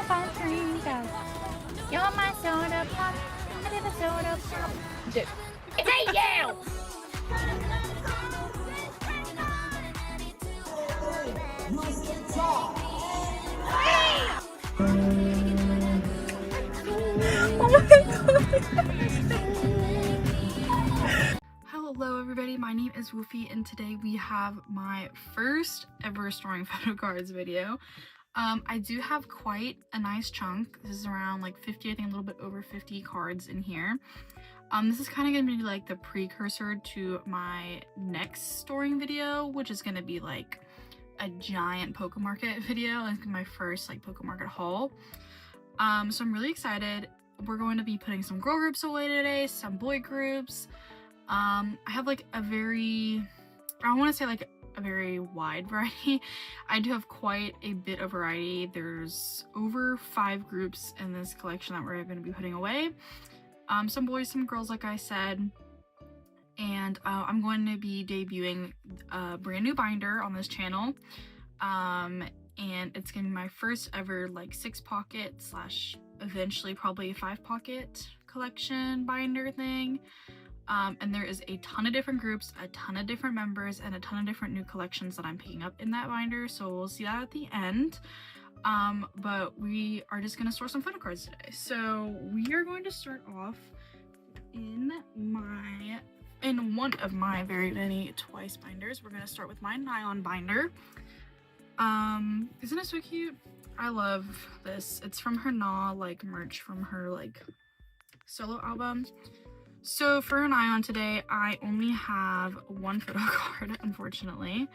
fun Dreamcatcher. You're my soda pop. I did a soda pop. Dude, it's a you! Oh my god! Hello everybody, my name is Wolfie and today we have my first ever storing Photocards video. I do have quite a nice chunk. This is around like 50, I think a little bit over 50 cards in here. This is kind of going to be like the precursor to my next storing video, which is going to be like a giant pocamarket video. It's my first like pocamarket haul. So I'm really excited. We're going to be putting some girl groups away today, some boy groups. I have like a very, I want to say like a very wide variety. I do have quite a bit of variety. There's over 5 groups in this collection that we're going to be putting away. Some boys, some girls, like I said. And I'm going to be debuting a brand new binder on this channel. And it's going to be my first ever like 6-pocket slash eventually probably 5-pocket collection binder thing. And there is a ton of different groups, a ton of different members, and a ton of different new collections that I'm picking up in that binder, so we'll see that at the end. But we are just going to store some photocards today. So we are going to start off in one of my very many twice binders. We're going to start with my nylon binder. Isn't it so cute? I love this. It's from her like merch from her like solo album. So for an eye on today, I only have one photo card, unfortunately.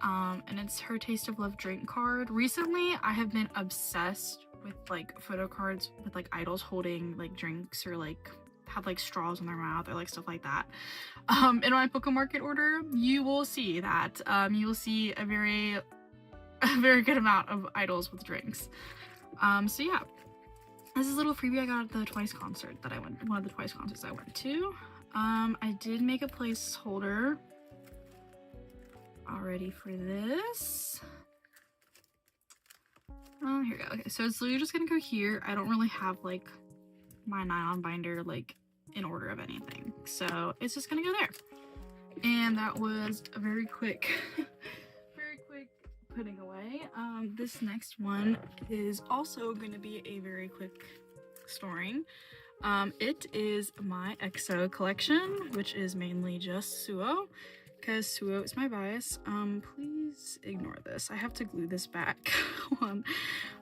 And it's her Taste of Love drink card. Recently, I have been obsessed with like photo cards with like idols holding like drinks or like have like straws in their mouth or like stuff like that. In my pocamarket order, you will see that. You will see a very good amount of idols with drinks. So yeah. This is a little freebie I got at the Twice concert that I went, one of the Twice concerts I went to. I did make a placeholder already for this. Here we go. Okay, so it's literally just gonna go here. I don't really have like my nylon binder like in order of anything, so it's just gonna go there. And that was a very quick putting away. This next one is also going to be a very quick storing. It is my EXO collection, which is mainly just Suho, because Suho is my bias. Please ignore this. I have to glue this back on.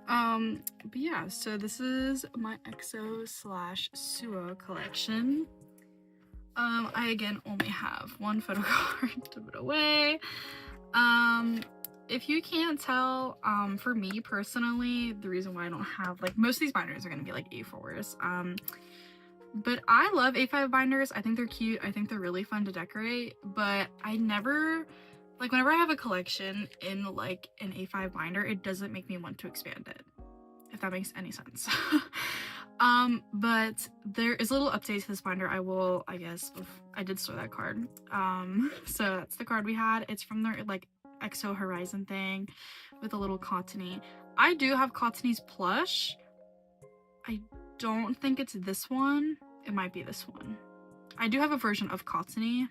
But yeah, so this is my EXO slash Suho collection. I again only have one photo card to put away. If you can't tell, for me personally, the reason why I don't have, like, most of these binders are going to be, like, A4s, but I love A5 binders. I think they're cute. I think they're really fun to decorate, but I never, like, whenever I have a collection in, like, an A5 binder, it doesn't make me want to expand it, if that makes any sense. But there is a little update to this binder. I guess, I did store that card. So that's the card we had. It's from their, like, EXO Horizon thing with a little Cottony. I do have Cottony's plush. I don't think it's this one. It might be this one. I do have a version of Cottony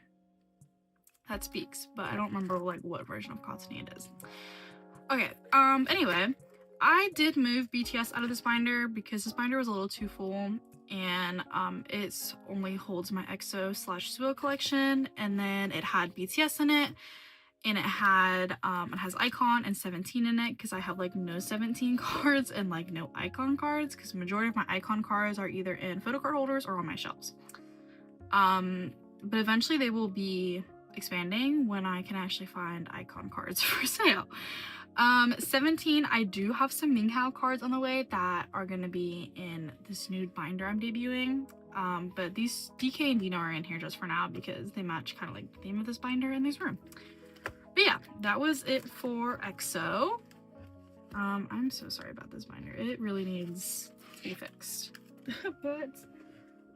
that speaks, but I don't remember like what version of Cottony it is. Okay, anyway, I did move BTS out of this binder because this binder was a little too full, and it only holds my EXO slash Suho collection, and then it had BTS in it. And it has icon and 17 in it because I have like no 17 cards and like no icon cards because the majority of my icon cards are either in photo card holders or on my shelves. But eventually they will be expanding when I can actually find icon cards for sale. 17, I do have some Minghao cards on the way that are going to be in this new binder I'm debuting. But these DK and Dino are in here just for now because they match kind of like the theme of this binder and there's room. But yeah, that was it for EXO. I'm so sorry about this binder. It really needs to be fixed. But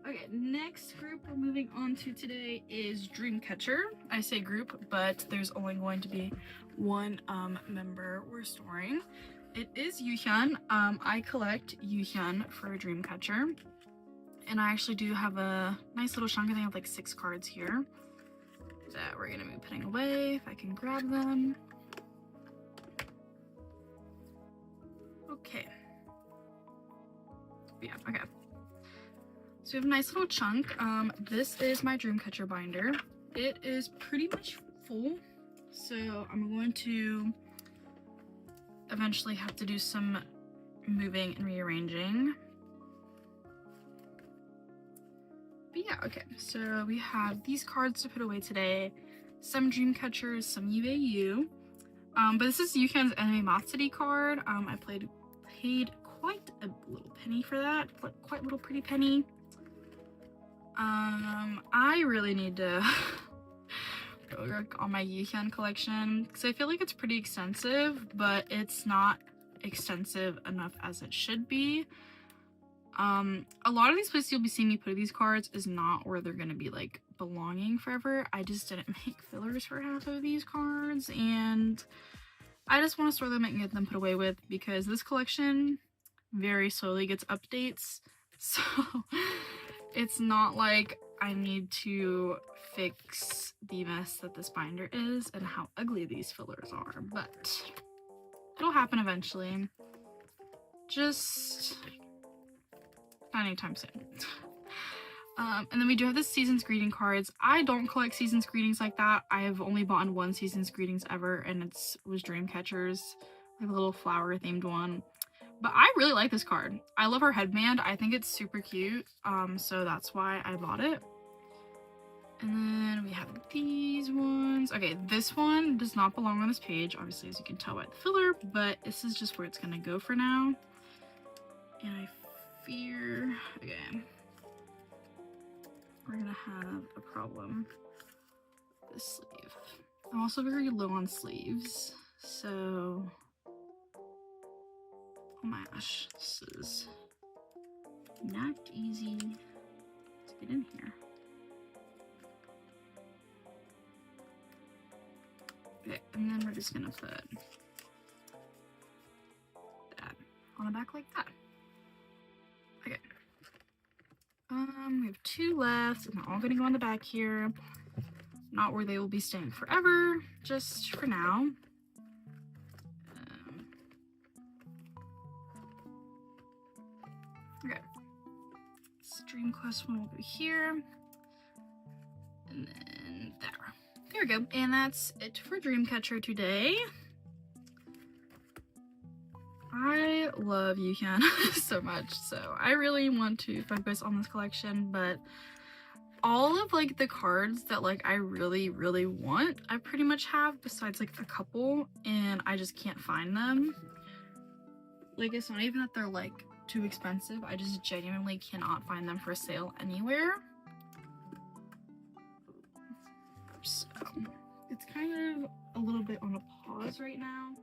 okay, next group we're moving on to today is Dreamcatcher. I say group, but there's only going to be one member we're storing. it is Yuhyun. I collect Yuhyun for Dreamcatcher. And I actually do have a nice little chunk. I think I have like 6 cards here that we're gonna be putting away if I can grab them. Okay. Yeah, okay. So we have a nice little chunk. This is my Dreamcatcher binder. It is pretty much full, so I'm going to eventually have to do some moving and rearranging. But yeah, okay, so we have these cards to put away today. Some Dreamcatchers, some UAU. But this is Yuhyun's Animosity card. I paid quite a little penny for that. Quite a little pretty penny. I really need to work on my Yuhyun collection because I feel like it's pretty extensive, but it's not extensive enough as it should be. A lot of these places you'll be seeing me put these cards is not where they're gonna be like belonging forever. I just didn't make fillers for half of these cards, and I just want to store them and get them put away with because this collection very slowly gets updates. So it's not like I need to fix the mess that this binder is and how ugly these fillers are, but it'll happen eventually. Just not anytime soon. And then we do have the Season's Greeting cards. I don't collect Season's Greetings like that. I've only bought one Season's Greetings ever, and it was Dreamcatcher's, like a little flower themed one. But I really like this card. I love her headband. I think it's super cute. So that's why I bought it. And then we have these ones. Okay, this one does not belong on this page, obviously, as you can tell by the filler, but this is just where it's gonna go for now. And I fear, okay, we're gonna have a problem with this sleeve. I'm also very low on sleeves, so oh my gosh, this is not easy to get in here. Okay, and then we're just gonna put that on the back like that. Okay. We have 2 left, and they're all gonna go on the back here. Not where they will be staying forever, just for now. Okay. Stream Quest one will go here. And then there. There we go. And that's it for Dreamcatcher today. I love Yuhyun so much, so I really want to focus on this collection, but all of like the cards that like I really want, I pretty much have, besides like a couple, and I just can't find them. Like, it's not even that they're like too expensive, I just genuinely cannot find them for sale anywhere. So it's kind of a little bit on a pause right now.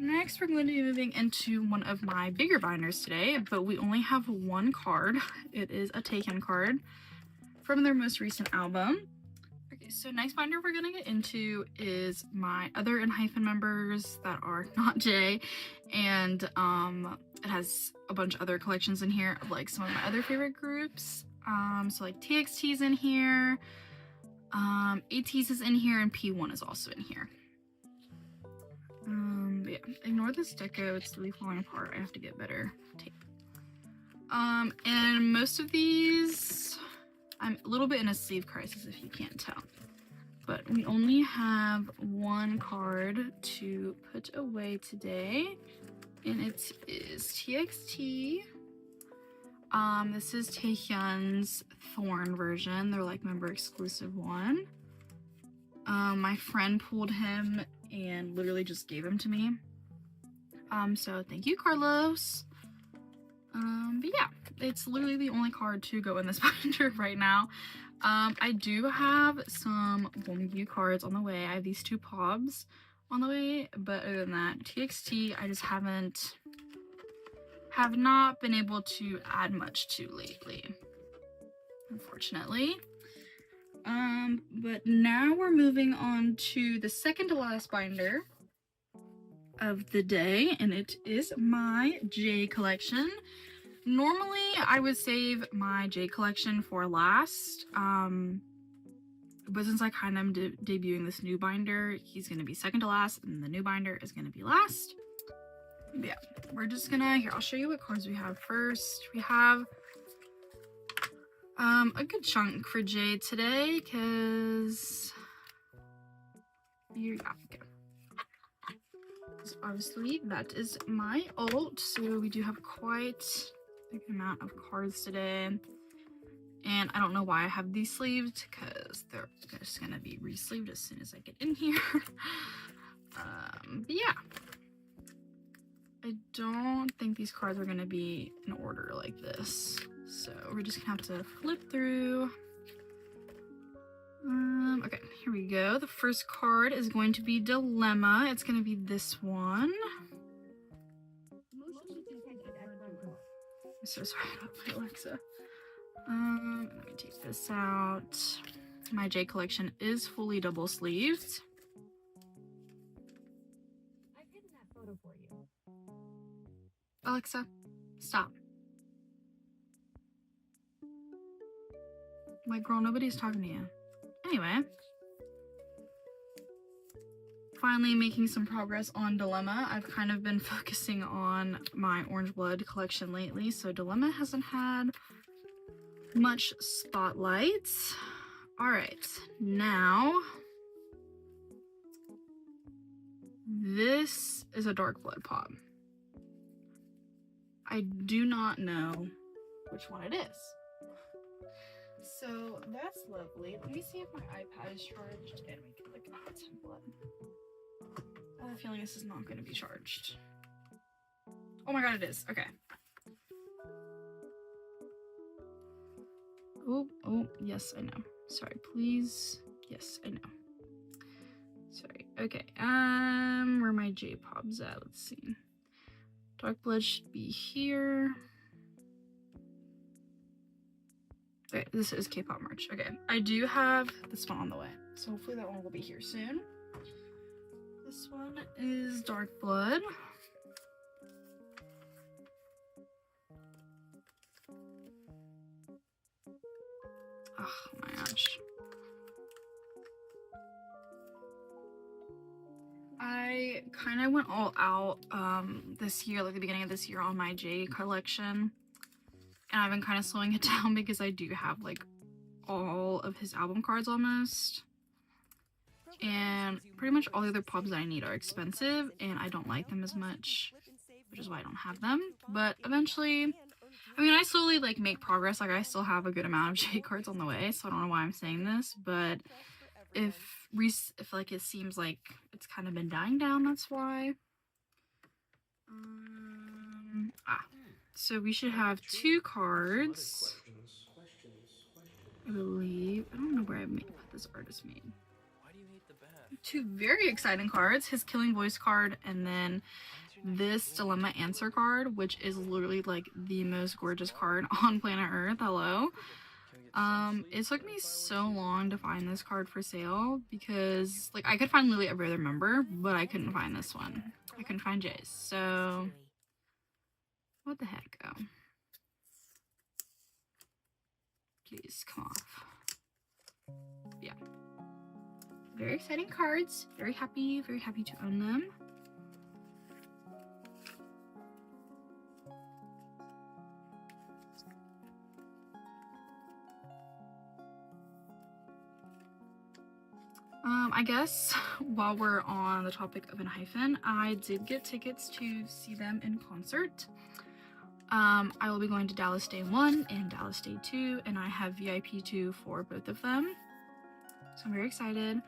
Next, we're going to be moving into one of my bigger binders today, but we only have one card. It is a Taken card from their most recent album. Okay, so next binder we're going to get into is my other Enhypen members that are not Jay, and it has a bunch of other collections in here of like some of my other favorite groups. So like TXT's in here, AT's is in here, and P1 is also in here. But yeah, ignore this deco, it's really falling apart. I have to get better tape. And most of these, I'm a little bit in a sleeve crisis if you can't tell. But we only have one card to put away today, and it is TXT. This is Taehyun's Thorn version, their like member exclusive one. My friend pulled him and literally just gave him to me. So thank you, Carlos. But yeah, it's literally the only card to go in this binder right now. I do have some Wolfie cards on the way. I have these 2 Pobs on the way, but other than that, TXT, I just have not been able to add much to lately, unfortunately. But now we're moving on to the second to last binder. of the day, and it is my J collection. Normally I would save my J collection for last, but since I kind of am debuting this new binder, he's going to be second to last, and the new binder is going to be last. But yeah, we're just gonna, here, I'll show you what cards we have first. We have a good chunk for J today, because okay. So obviously that is my ult, so we do have quite a good amount of cards today. And I don't know why I have these sleeved, because they're just gonna be re-sleeved as soon as I get in here. But yeah, I don't think these cards are gonna be in order like this, so we're just gonna have to flip through. Okay, here we go. The first card is going to be Dilemma. It's gonna be this one. I'm so sorry about my Alexa. Let me take this out. My J collection is fully double sleeved. I've hidden that photo for you. Alexa, stop. Like, girl, nobody's talking to you. Anyway. Finally making some progress on Dilemma. I've kind of been focusing on my Orange Blood collection lately, so Dilemma hasn't had much spotlight. Alright, now this is a Dark Blood pop. I do not know which one it is. So that's lovely. Let me see if my iPad is charged and we can look at the template. I have a feeling this is not going to be charged. Oh my god, it is. Okay. Oh, yes, I know. Sorry, please. Yes, I know. Sorry. Okay, where are my J-Pops at? Let's see. Dark Blood should be here. Okay, this is K-pop merch. Okay, I do have this one on the way, so hopefully that one will be here soon. This one is Dark Blood. Oh my gosh. I kind of went all out this year, like the beginning of this year, on my J collection. And I've been kind of slowing it down because I do have like all of his album cards almost. And pretty much all the other pops that I need are expensive and I don't like them as much, which is why I don't have them. But eventually, I mean, I slowly like make progress. Like I still have a good amount of J cards on the way, so I don't know why I'm saying this, but if like it seems like it's kind of been dying down, that's why. So we should have 2 cards, I believe. I don't know where I put this artist made. 2 very exciting cards, his Killing Voice card, and then this Dilemma Answer card, which is literally like the most gorgeous card on planet Earth. Hello. It took me so long to find this card for sale because like I could find literally every other member, but I couldn't find this one. I couldn't find Jay's, so what the heck? Oh, please come off. Yeah, very exciting cards. Very happy to own them. I guess while we're on the topic of Enhypen, I did get tickets to see them in concert. I will be going to Dallas Day 1 and Dallas Day 2, and I have VIP 2 for both of them. So I'm very excited.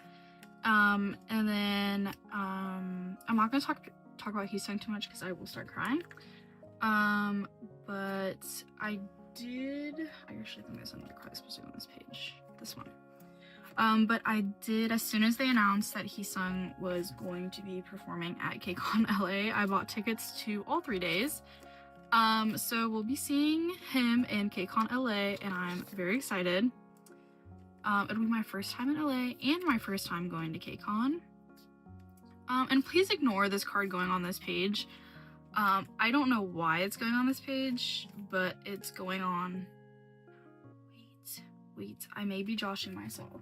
And then I'm not gonna talk about Hyesung too much because I will start crying. But I actually think there's another card supposed to be on this page. This one. But I did, as soon as they announced that Hyesung was going to be performing at KCON LA, I bought tickets to all 3 days. So we'll be seeing him in KCON LA, and I'm very excited. It'll be my first time in LA and my first time going to KCON. And please ignore this card going on this page. I don't know why it's going on this page, but it's going on. Wait, I may be joshing myself.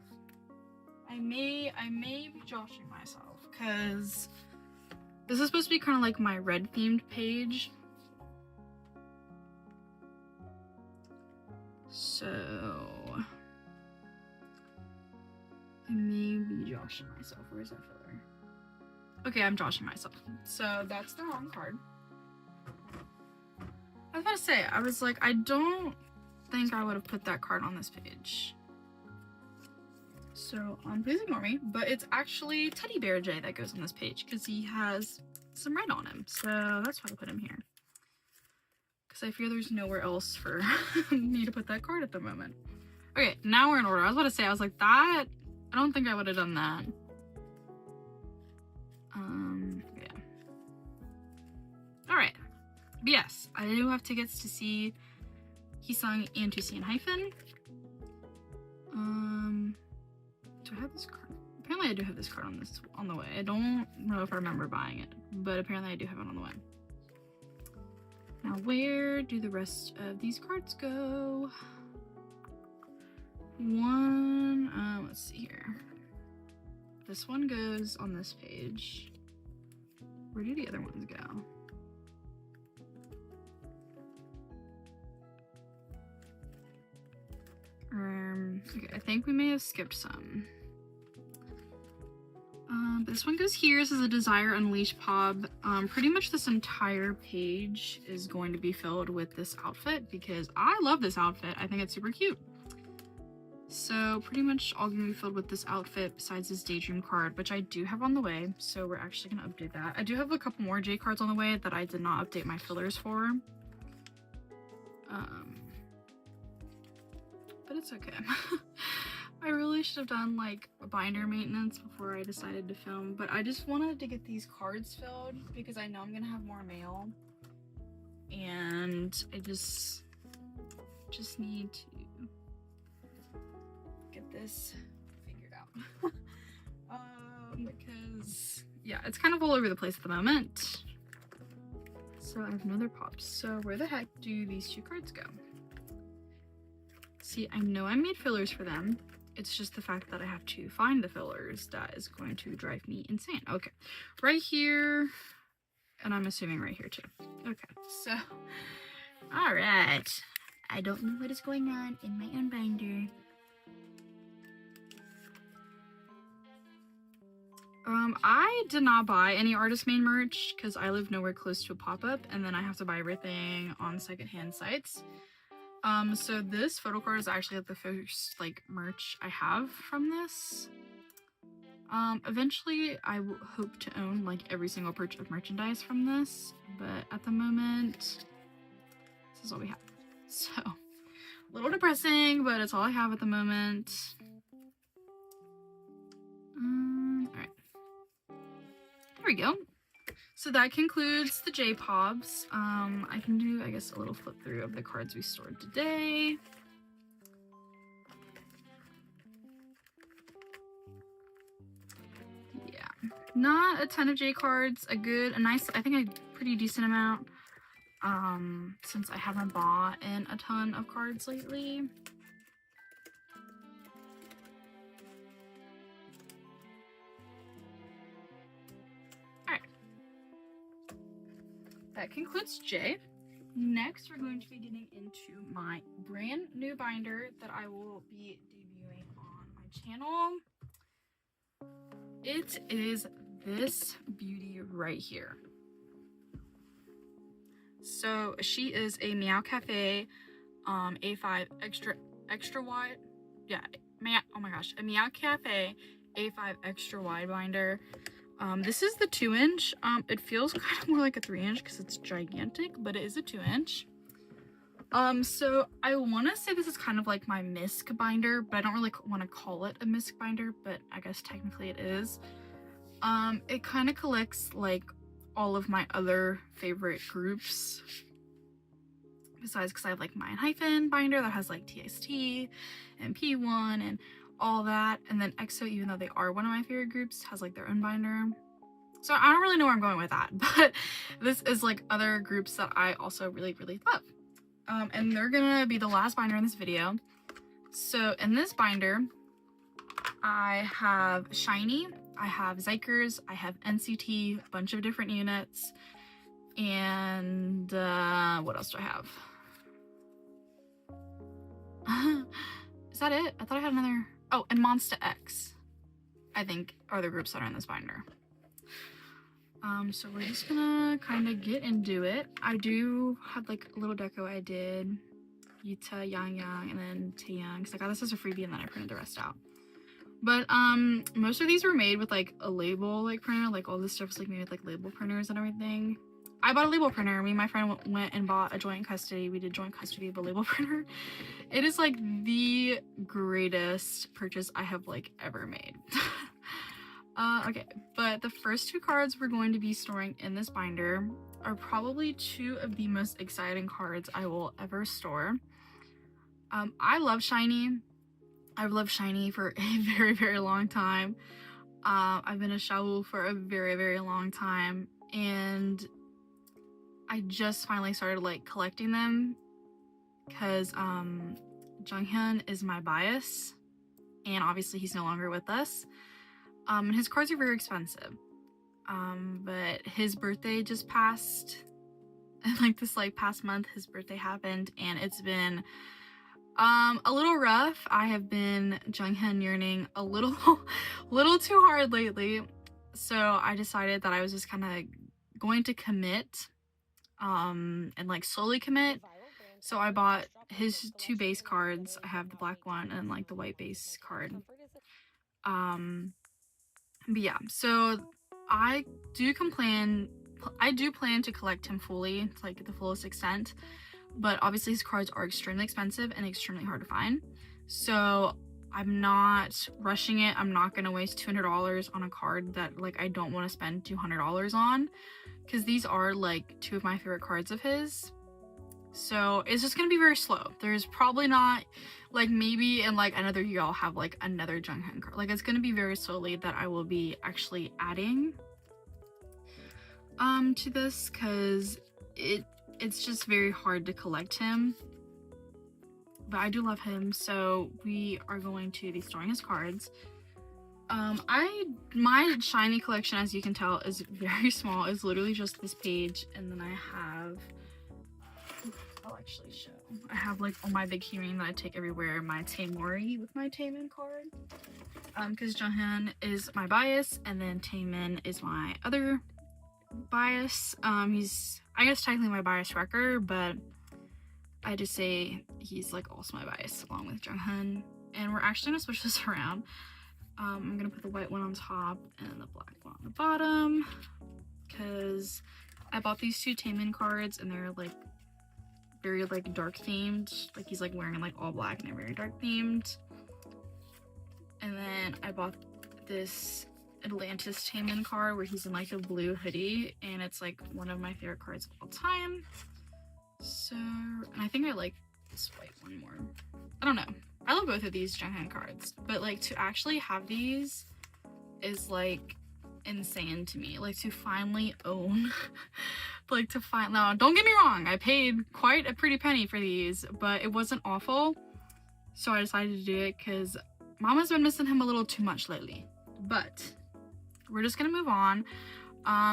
I may be joshing myself, because this is supposed to be kind of like my red themed page. So I may be joshing myself. Where's that filler? Okay, I'm joshing myself. So that's the wrong card. I was about to say, I was like, I don't think I would have put that card on this page. So please ignore me, but it's actually Teddy Bear J that goes on this page because he has some red on him. So that's why I put him here. Because I fear there's nowhere else for me to put that card at the moment. Okay, now we're in order. I was about to say, I was like, that, I don't think I would have done that. Yeah. Alright. But yes, I do have tickets to see Hisung and to see Enhypen. Do I have this card? Apparently I do have this card on the way. I don't know if I remember buying it, but apparently I do have it on the way. Now where do the rest of these cards go? Let's see here. This one goes on this page. Where do the other ones go? Okay, I think we may have skipped some. This one goes here. This is a Desire Unleashed Pop. Pretty much this entire page is going to be filled with this outfit because I love this outfit. I think it's super cute. So pretty much all going to be filled with this outfit besides this Daydream card, which I do have on the way. So we're actually going to update that. I do have a couple more J cards on the way that I did not update my fillers for. But it's okay. I really should have done like a binder maintenance before I decided to film, but I just wanted to get these cards filled because I know I'm gonna have more mail, and I just need to get this figured out. Because yeah, it's kind of all over the place at the moment. So I have another pops. So where the heck do these two cards go? See, I know I made fillers for them. It's just the fact that I have to find the fillers that is going to drive me insane. Okay, right here, and I'm assuming right here too. Okay, so, all right. I don't know what is going on in my own binder. I did not buy any artist made merch because I live nowhere close to a pop-up, and then I have to buy everything on secondhand sites. So this photo card is actually like the first like merch I have from this. Eventually I hope to own like every single purchase of merchandise from this, but at the moment, this is all we have. So, a little depressing, but it's all I have at the moment. Alright. There we go. So that concludes the J-Pobs. I can do, I guess, a little flip through of the cards we stored today. Yeah, not a ton of J cards. I think a pretty decent amount. Since I haven't bought in a ton of cards lately. That concludes J. Next, we're going to be getting into my brand new binder that I will be debuting on my channel. It is this beauty right here. So she is a Meow Cafe A5 extra wide. Yeah, oh my gosh, a Meow Cafe A5 extra wide binder. This is the 2-inch. It feels kind of more like a 3-inch because it's gigantic, but it is a 2-inch. So I want to say this is kind of like my misc binder, but I don't really want to call it a misc binder, but I guess technically it is. It kind of collects like all of my other favorite groups. Besides, because I have like my Enhypen binder that has like TXT and P1 and all that, and then EXO, even though they are one of my favorite groups, has like their own binder. So I don't really know where I'm going with that, but this is like other groups that I also really, really love. And they're gonna be the last binder in this video. So in this binder, I have Shinee, I have Xikers, I have NCT, a bunch of different units, and what else do I have? Is that it? I thought I had another. Oh, and MONSTAX, I think, are the groups that are in this binder. So we're just gonna kind of get into it. I do have like a little deco I did. Yuta, Yang Yang, and then Taeyang, because I got this as a freebie and then I printed the rest out. But most of these were made with like a label like printer. Like all this stuff was like made with like label printers and everything. I bought a label printer. Me and my friend went and bought a joint custody. We did joint custody of a label printer. It is like the greatest purchase I have like ever made. Okay, but the first two cards we're going to be storing in this binder are probably two of the most exciting cards I will ever store. I love Shinee. I've loved Shinee for a very, very long time. I've been a Shaul for a very, very long time, and I just finally started like collecting them because Junghyun is my bias, and obviously he's no longer with us. And his cards are very expensive. But his birthday just passed, and like this like past month his birthday happened, and it's been a little rough. I have been Junghyun yearning a little too hard lately, so I decided that I was just kind of going to commit and like slowly commit. So I bought his two base cards. I have the black one and like the white base card. But yeah, so I do plan to collect him fully to like the fullest extent, but obviously his cards are extremely expensive and extremely hard to find. So I'm not rushing it. I'm not gonna waste $200 on a card that like I don't want to spend $200 on, because these are like two of my favorite cards of his. So it's just gonna be very slow. There's probably not, like maybe in like another year I'll have like another Junghyun card. Like it's gonna be very slowly that I will be actually adding to this, because it's just very hard to collect him. But I do love him, so we are going to be storing his cards. My Shinee collection, as you can tell, is very small. It's literally just this page, and then I have, I'll actually show. I have like all my big keyring that I take everywhere, my Taemori with my Taemin card. Because Junghyun is my bias, and then Taemin is my other bias. He's, I guess, technically my bias wrecker, but I just say he's like also my bias along with Junghyun. And we're actually gonna switch this around. I'm gonna put the white one on top and the black one on the bottom, because I bought these two Taemin cards and they're like very like dark themed. Like he's like wearing like all black and they're very dark themed. And then I bought this Atlantis Taemin card where he's in like a blue hoodie, and it's like one of my favorite cards of all time. So, and I think I like this white one more. I don't know. I love both of these Junghyun cards, but like to actually have these is like insane to me. Like to finally own, like to find, now don't get me wrong, I paid quite a pretty penny for these, but it wasn't awful. So I decided to do it because Mama's been missing him a little too much lately. But we're just gonna move on.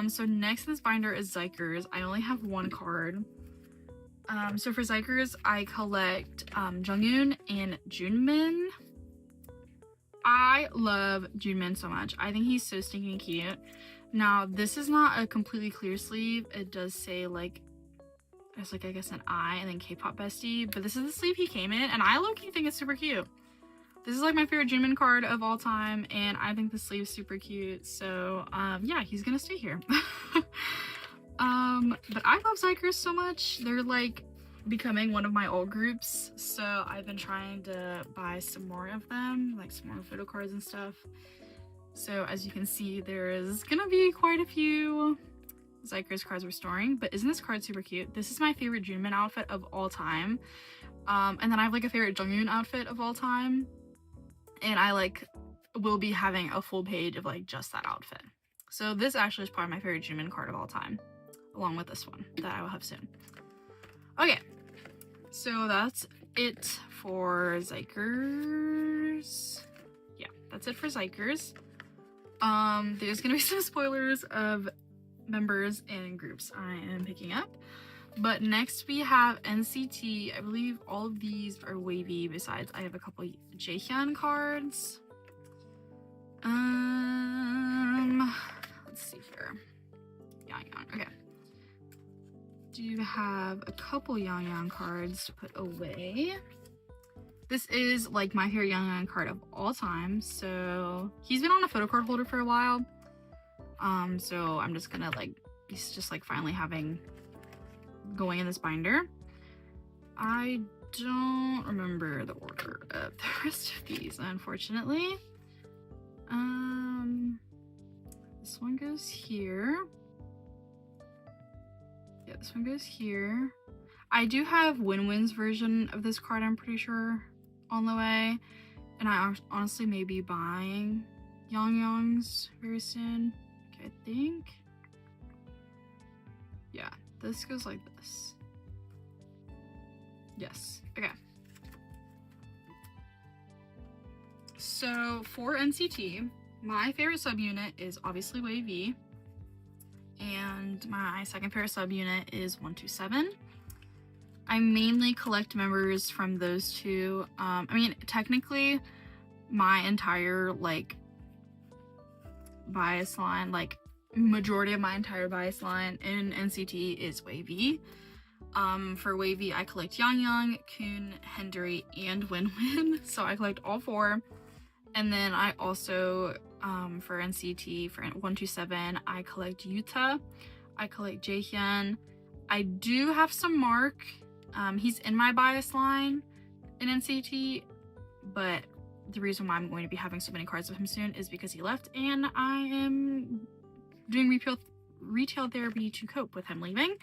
So next in this binder is Xikers. I only have one card. So for Xikers, I collect Junghyun and Junmin. I love Junmin so much. I think he's so stinking cute. Now, this is not a completely clear sleeve. It does say like, there's like I guess an I and then K-pop bestie, but this is the sleeve he came in, and I low-key think it's super cute. This is like my favorite Junmin card of all time, and I think the sleeve's super cute. So yeah, he's gonna stay here. But I love Xikers so much. They're like becoming one of my old groups, so I've been trying to buy some more of them, like some more Photocards and stuff. So as you can see, there is gonna be quite a few Xikers cards we're storing. But isn't this card super cute? This is my favorite Junmin outfit of all time. And then I have like a favorite Junghyun outfit of all time, and I like will be having a full page of like just that outfit. So this actually is probably my favorite Jimin card of all time, along with this one that I will have soon. Okay, so that's it for Xikers. Yeah, that's it for Xikers. There's gonna be some spoilers of members and groups I am picking up. But next we have NCT. I believe all of these are wavy, besides I have a couple Jaehyun cards. Let's see here. Yang. Okay. Do have a couple Yang cards to put away. This is like my favorite Yang card of all time. So he's been on a photo card holder for a while. So I'm just gonna like, he's just like finally going in this binder. I don't remember the order of the rest of these, unfortunately. This one goes here. Yeah, this one goes here. I do have Win-Win's version of this card, I'm pretty sure, on the way. And I honestly may be buying Yang very soon. Okay, I think. Yeah, this goes like this. Yes, okay. So for NCT, my favorite subunit is obviously Wavy, and my second favorite subunit is 127. I mainly collect members from those two. I mean, technically, my entire like bias line, like majority of my entire bias line in NCT is Wavy. For Wavy, I collect Yang, Kun, Henry, and Win-Win, so I collect all four. And then I also, for NCT, for 127, I collect Yuta, I collect Jaehyun. I do have some Mark. He's in my bias line in NCT, but the reason why I'm going to be having so many cards of him soon is because he left, and I am doing retail therapy to cope with him leaving.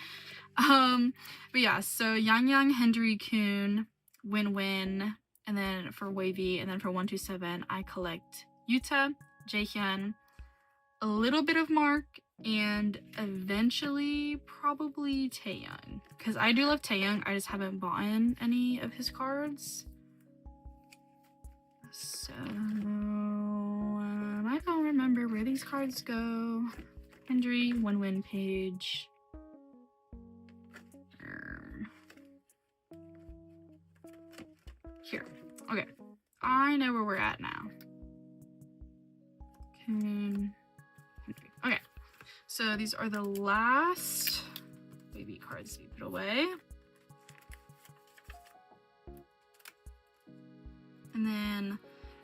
But yeah, so Yang, Henry, Kun, Win-Win, and then for Wavy, and then for 127, I collect Yuta, Jaehyun, a little bit of Mark, and eventually probably Taeyang, because I do love Taeyang. I just haven't bought any of his cards. So I don't remember where these cards go. Henry, Win-Win page. Here. Okay. I know where we're at now. Okay. So these are the last Wavy cards we put away. And then,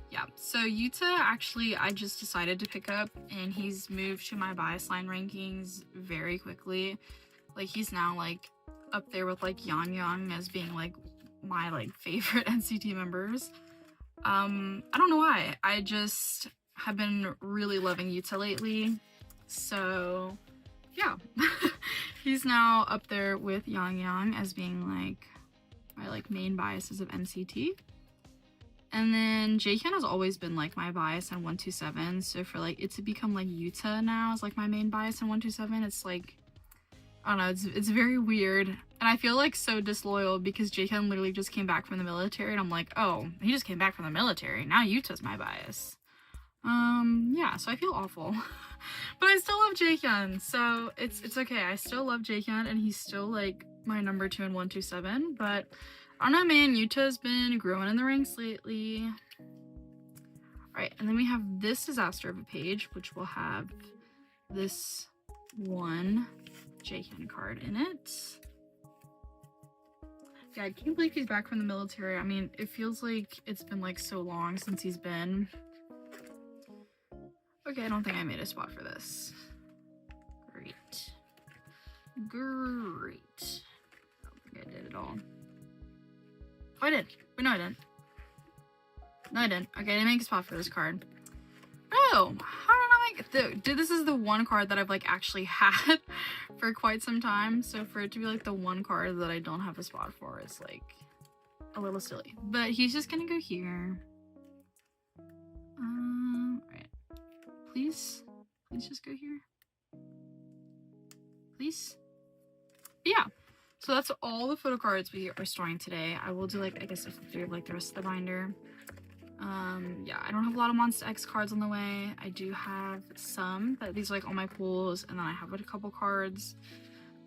yeah, so Yuta, actually, I just decided to pick up, and he's moved to my bias line rankings very quickly. Like, he's now, like, up there with, like, Yang as being, like, my, like, favorite NCT members. I don't know why. I just have been really loving Yuta lately. So, yeah. He's now up there with Yang as being, like, my, like, main biases of NCT. And then Jaehyun has always been like my bias on 127, so for like it to become like Yuta now is like my main bias on 127, it's like, I don't know, it's very weird. And I feel like so disloyal because Jaehyun literally just came back from the military, and I'm like, oh, he just came back from the military, now Yuta's my bias. Yeah, so I feel awful. But I still love Jaehyun, so it's okay. I still love Jaehyun, and he's still like my number 2 in 127, but I don't know, man, Yuta's been growing in the ranks lately. Alright, and then we have this disaster of a page, which will have this one Jaehyun card in it. Yeah, I can't believe he's back from the military. I mean, it feels like it's been like so long since he's been. Okay, I don't think I made a spot for this. Great. Great. I don't think I did it all. Oh, I did. But no, I didn't. No, I didn't. Okay, I didn't make a spot for this card. Oh, how did I make it? Dude, this is the one card that I've, like, actually had for quite some time. So for it to be, like, the one card that I don't have a spot for is, like, a little silly. But he's just gonna go here. Right. Please Please just go here. Please. But yeah. So that's all the photo cards we are storing today. I will do like, I guess, a flip through of like the rest of the binder. Yeah, I don't have a lot of MONSTAX cards on the way. I do have some, but these are like all my pulls, and then I have a couple cards.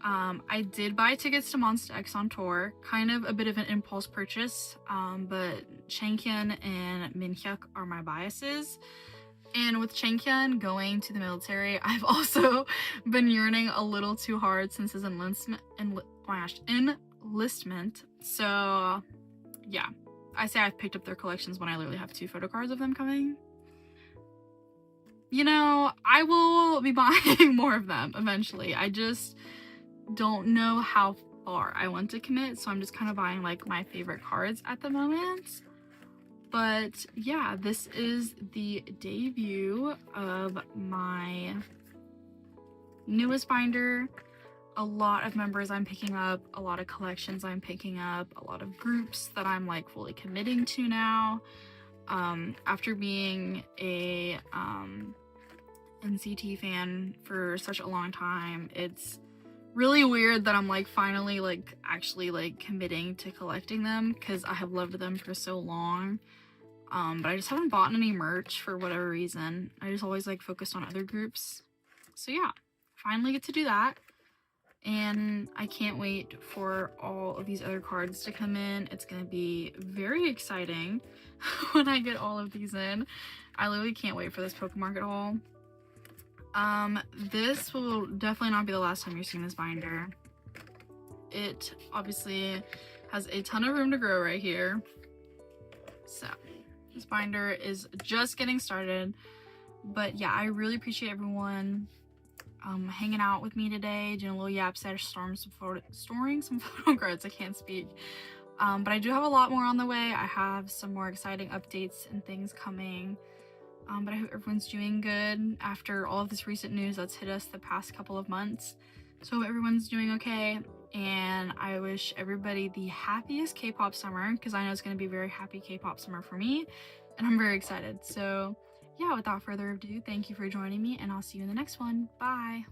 I did buy tickets to MONSTAX on tour, kind of a bit of an impulse purchase, but Changhyun and Minhyuk are my biases. And with Changhyun going to the military, I've also been yearning a little too hard since his enlistment. So yeah, I say I've picked up their collections when I literally have 2 photo cards of them coming. You know, I will be buying more of them eventually. I just don't know how far I want to commit, so I'm just kind of buying like my favorite cards at the moment. But yeah, this is the debut of my newest binder. A lot of members I'm picking up, a lot of collections I'm picking up, a lot of groups that I'm like fully committing to now. After being a NCT fan for such a long time, it's really weird that I'm like finally like actually like committing to collecting them, because I have loved them for so long. But I just haven't bought any merch for whatever reason. I just always like focused on other groups. So yeah, finally get to do that. And I can't wait for all of these other cards to come in. It's gonna be very exciting when I get all of these in. I literally can't wait for this pocamarket haul. This will definitely not be the last time you're seeing this binder. It obviously has a ton of room to grow right here. So this binder is just getting started. But yeah, I really appreciate everyone hanging out with me today, doing a little yap session, storing some photo cards. I can't speak. But I do have a lot more on the way. I have some more exciting updates and things coming. But I hope everyone's doing good after all of this recent news that's hit us the past couple of months. So I hope everyone's doing okay, and I wish everybody the happiest K-pop summer, because I know it's going to be a very happy K-pop summer for me, and I'm very excited. So yeah, without further ado, thank you for joining me, and I'll see you in the next one. Bye!